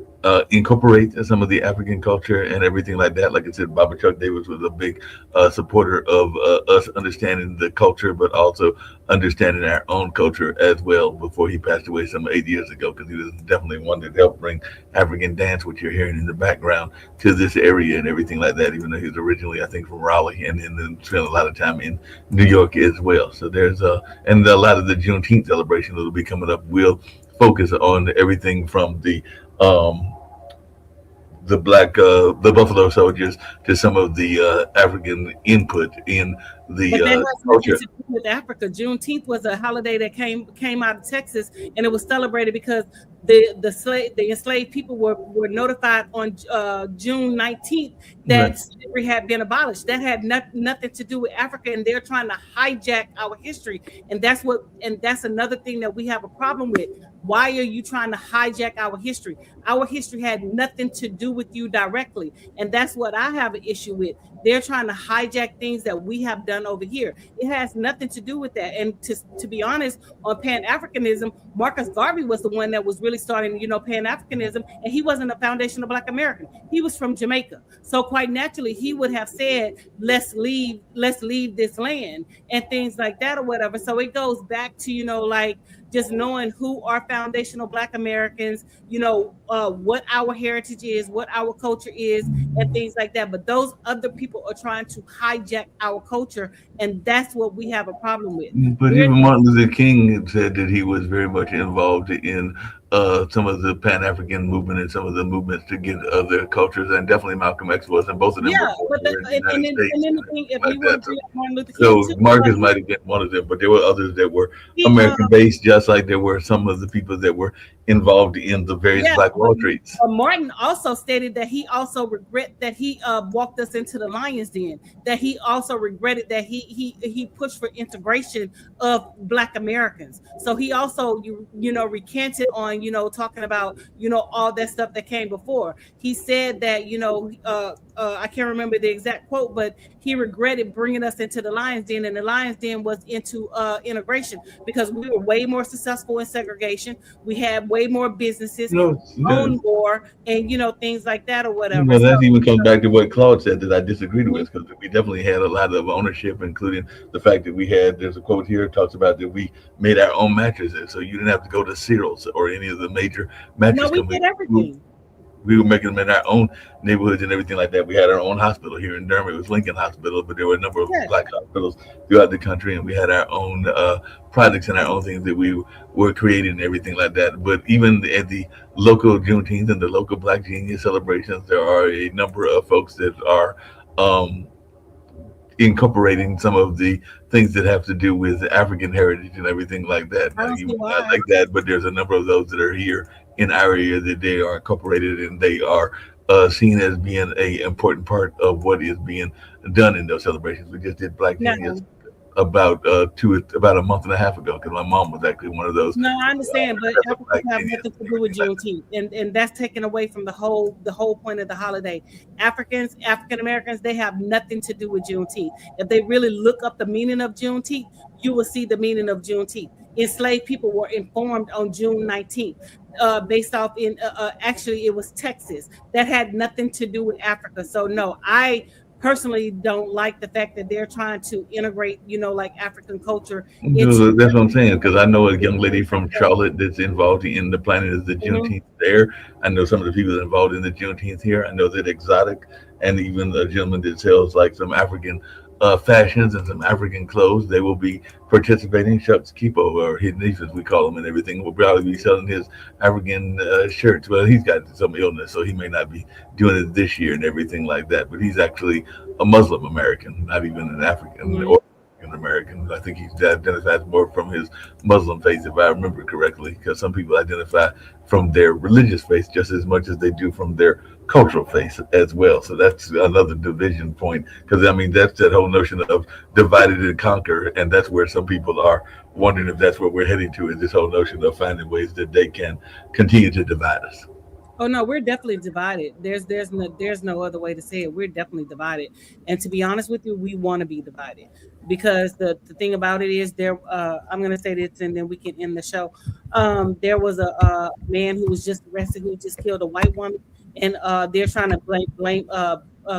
incorporate some of the African culture and everything like that. Like I said, Baba Chuck Davis was a big supporter of us understanding the culture, but also understanding our own culture as well before he passed away some 8 years ago, because he was definitely one that helped bring African dance, which you're hearing in the background, to this area and everything like that, even though he's originally, I think, from Raleigh and then spent a lot of time in New York as well. So there's and a lot of the Juneteenth celebration that will be coming up will focus on everything from the Buffalo Soldiers to some of the African input in the culture. With Africa, Juneteenth was a holiday that came out of Texas, and it was celebrated because the enslaved people were notified on June 19th that slavery had been abolished. That had nothing to do with Africa, and they're trying to hijack our history, and that's another thing that we have a problem with. Why are you trying to hijack our history? Our history had nothing to do with you directly. And that's what I have an issue with. They're trying to hijack things that we have done over here. It has nothing to do with that. And to be honest, on Pan-Africanism, Marcus Garvey was the one that was really starting, Pan-Africanism, and he wasn't a foundational Black American. He was from Jamaica. So quite naturally, he would have said, let's leave this land and things like that or whatever. So it goes back to, like just knowing who are foundational Black Americans, what our heritage is, what our culture is, and things like that. But those other people are trying to hijack our culture, and that's what we have a problem with. But even Martin Luther King said that he was very much involved in some of the Pan-African movement and some of the movements to get other cultures, and definitely Malcolm X was, and both of them were so Marcus might have been one of them, but there were others that were American-based, just like there were some of the people that were involved in the various Black Wall Streets. Martin also stated that he also regret that he walked us into the lion's den, that he also regretted that he pushed for integration of Black Americans. So he also recanted on talking about all that stuff that came before. He said that I can't remember the exact quote, but he regretted bringing us into the lion's den, and the lion's den was into integration, because we were way more successful in segregation. We had way more businesses, owned more, and things like that or whatever. That even comes back to what Claude said that I disagreed with, because we definitely had a lot of ownership, including the fact that there's a quote here talks about that we made our own mattresses, so you didn't have to go to Sears or any of the major mattress companies. We did everything. We were making them in our own neighborhoods and everything like that. We had our own hospital here in Durham. It was Lincoln Hospital, but there were a number of Black hospitals throughout the country, and we had our own projects and our own things that we were creating and everything like that. But even at the local Juneteenth and the local Black Genius celebrations, there are a number of folks that are incorporating some of the things that have to do with African heritage and everything like that. Now, you might not like that, but there's a number of those that are here in our area that they are incorporated, and they are seen as being an important part of what is being done in those celebrations. We just did Black Genius about a month and a half ago, because my mom was actually one of those. No, I understand, but Africans have nothing to do with Juneteenth, and that's taken away from the whole point of the holiday. African Americans, they have nothing to do with Juneteenth. If they really look up the meaning of Juneteenth, you will see the meaning of Juneteenth. Enslaved people were informed on June 19th. Based off actually it was Texas. That had nothing to do with Africa. So no, I personally don't like the fact that they're trying to integrate, like African culture. That's what I'm saying, because I know a young lady from Charlotte that's involved in the planning of the Juneteenth there. I know some of the people involved in the Juneteenth here. I know that Exotic, and even the gentleman that sells like some African fashions and some African clothes, they will be participating. Shucks Kipo, or his niece as we call him, and everything, will probably be selling his African shirts. Well, he's got some illness, so he may not be doing it this year and everything like that, but he's actually a Muslim American, not even an African or American. I think he identifies more from his Muslim faith, if I remember correctly, because some people identify from their religious faith just as much as they do from their cultural faith as well. So that's another division point, because I mean that's that whole notion of divided and conquer, and that's where some people are wondering if that's what we're heading to, is this whole notion of finding ways that they can continue to divide us. Oh no, we're definitely divided. There's no other way to say it. We're definitely divided, and to be honest with you, we want to be divided, because the thing about it is I'm going to say this and then we can end the show. There was a man who was just arrested who just killed a white woman, and they're trying to blame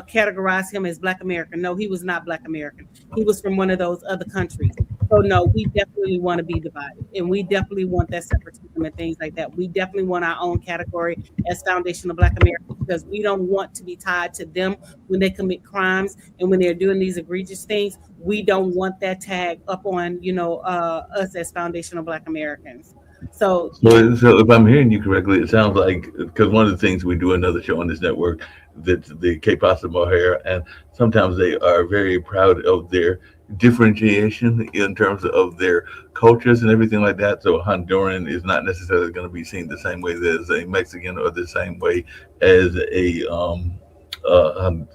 categorize him as Black American. No, he was not Black American. He was from one of those other countries. So no, we definitely want to be divided, and we definitely want that separatism and things like that. We definitely want our own category as foundational Black Americans, because we don't want to be tied to them when they commit crimes and when they're doing these egregious things. We don't want that tag up on us as foundational Black Americans. So if I'm hearing you correctly, it sounds like, because one of the things we do another show on this network, that the Cape Pasa Mohair, and sometimes they are very proud of their differentiation in terms of their cultures and everything like that. So Honduran is not necessarily going to be seen the same way as a Mexican, or the same way as a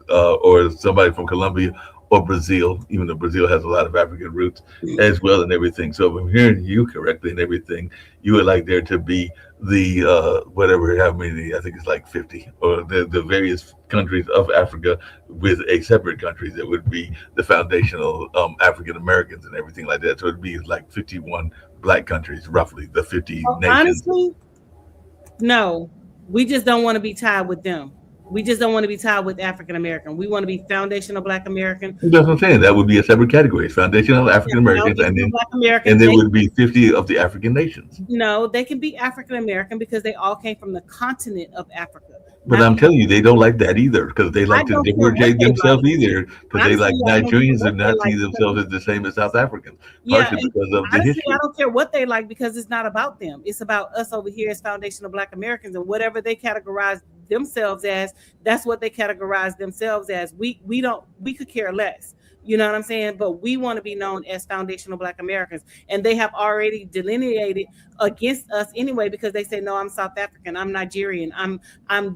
or somebody from Colombia, or Brazil, even though Brazil has a lot of African roots as well and everything. So if I'm hearing you correctly and everything, you would like there to be the whatever, how many, I think it's like 50, or the various countries of Africa with a separate countries that would be the foundational African Americans and everything like that. So it'd be like 51 black countries, roughly the 50 nations. Honestly, no, we just don't want to be tied with them. We just don't want to be tied with African American. We want to be foundational Black American. That's what I'm saying. That would be a separate category. Foundational African Americans, and then Black Americans, and there would be 50 of the African nations. No, they can be African American because they all came from the continent of Africa. But I'm telling you, they don't like that either, because they like to don't care what differentiate they themselves like. either, because they like Honestly, I don't care Nigerians what do they not like see themselves as the same as South Africans, Yeah, partially and because of the honestly, history. I don't care what they like because it's not about them. It's about us over here as foundational Black Americans, and whatever they categorize themselves as, that's what they categorize themselves as. We could care less. You know what I'm saying? But we want to be known as foundational Black Americans. And they have already delineated against us anyway, because they say, no, I'm South African, I'm Nigerian, I'm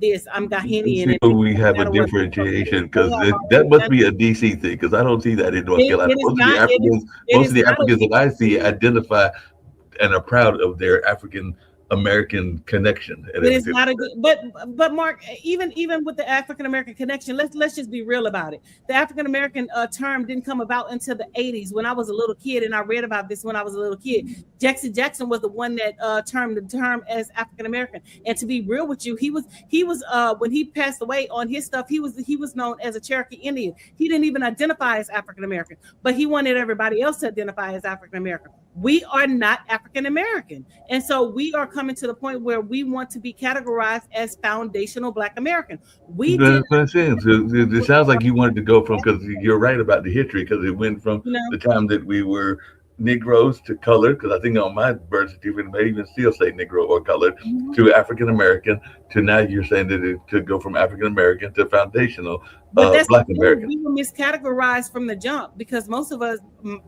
this, I'm Ghanaian. So we have a differentiation, because that must be a DC thing, because I don't see that in North Carolina. Most of the Africans that I see identify and are proud of their African American connection. It is not a good, but Mark, even with the African American connection, let's just be real about it. The African American term didn't come about until the 80s, when I was a little kid, and I read about this when I was a little kid. Jackson was the one that termed the term as African American. And to be real with you, he was when he passed away on his stuff, he was known as a Cherokee Indian. He didn't even identify as African American, but he wanted everybody else to identify as African American. We are not African American, and so we are coming to the point where we want to be categorized as foundational Black American. That's what I'm saying. So it sounds like you wanted to go from, because you're right about the history, because it went from the time that we were Negroes to colored, because I think on my birth certificate it may even still say Negro or colored, to African American, to now you're saying that it could go from African American to foundational Black American. We were miscategorized from the jump, because most of us,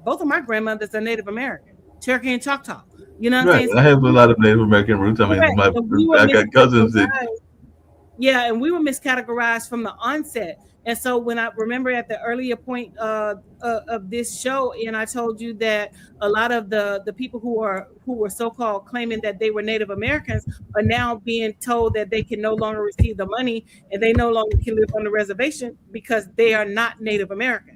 both of my grandmothers are Native American, Cherokee and Choctaw. You know what I'm saying? I have a lot of Native American roots. I mean, I got cousins that. Yeah, and we were miscategorized from the onset. And so when I remember at the earlier point of this show, and I told you that a lot of the people who were so-called claiming that they were Native Americans are now being told that they can no longer receive the money and they no longer can live on the reservation because they are not Native Americans.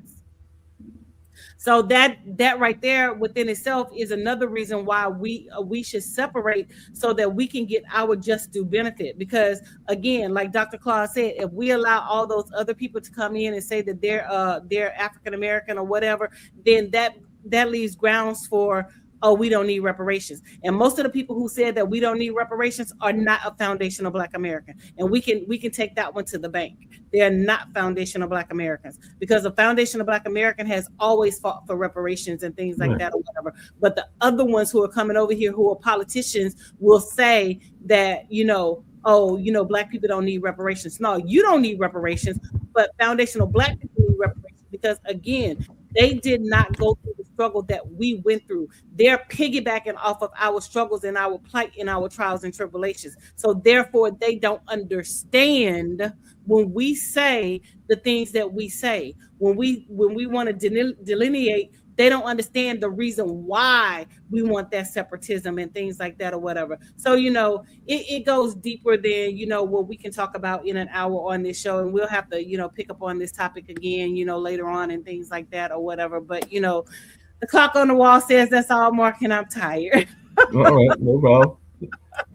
So that right there within itself is another reason why we should separate, so that we can get our just due benefit. Because again, like Dr. Claus said, if we allow all those other people to come in and say that they're African American or whatever, then that leaves grounds for, oh, we don't need reparations. And most of the people who said that we don't need reparations are not a foundational Black American. And we can take that one to the bank. They're not foundational Black Americans, because a foundational Black American has always fought for reparations and things like that or whatever. But the other ones who are coming over here, who are politicians, will say that, Black people don't need reparations. No, you don't need reparations, but foundational Black people need reparations, because again, they did not go through the struggle that we went through. They're piggybacking off of our struggles and our plight and our trials and tribulations. So therefore, they don't understand when we say the things that we say. When we want to delineate, they don't understand the reason why we want that separatism and things like that or whatever. So, it goes deeper than, what we can talk about in an hour on this show. And we'll have to, pick up on this topic again, later on and things like that or whatever. But, the clock on the wall says that's all, Mark, and I'm tired. All right, no problem.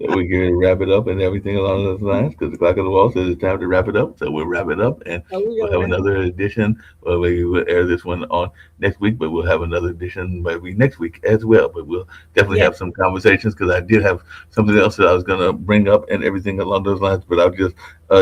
So we can wrap it up and everything along those lines, because the clock on the wall says it's time to wrap it up. So we'll wrap it up, and we'll have another edition. Well, we will air this one on next week, but we'll have another edition maybe next week as well. But we'll definitely have some conversations, because I did have something else that I was going to bring up and everything along those lines, but I'll just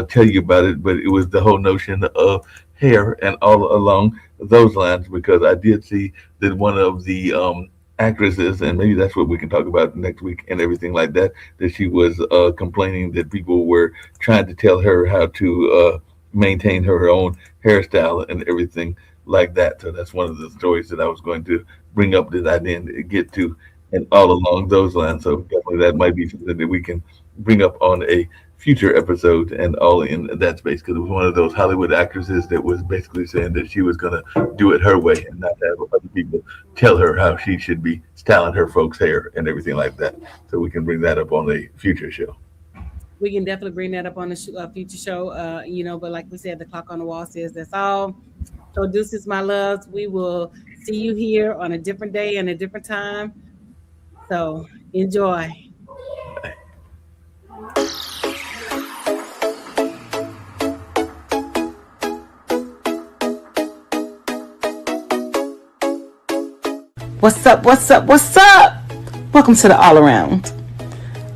tell you about it. But it was the whole notion of hair and all along those lines, because I did see that one of the actresses, and maybe that's what we can talk about next week and everything like that, that she was complaining that people were trying to tell her how to maintain her own hairstyle and everything like that. So that's one of the stories that I was going to bring up that I didn't get to, and all along those lines. So definitely that might be something that we can bring up on a future episodes and all in that space, because it was one of those Hollywood actresses that was basically saying that she was going to do it her way and not have other people tell her how she should be styling her folks' hair and everything like that. So we can bring that up on a future show. We can definitely bring that up on the future show. But like we said, the clock on the wall says that's all. So deuces, my loves. We will see you here on a different day and a different time. So enjoy. What's up? What's up? What's up? Welcome to the All Around.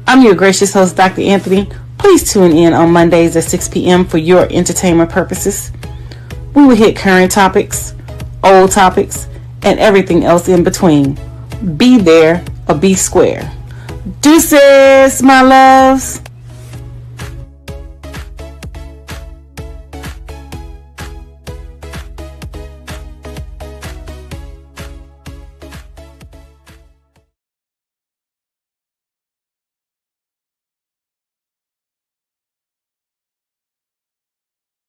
I'm your gracious host, Dr. Anthony. Please tune in on Mondays at 6 p.m. for your entertainment purposes. We will hit current topics, old topics, and everything else in between. Be there or be square. Deuces, my loves.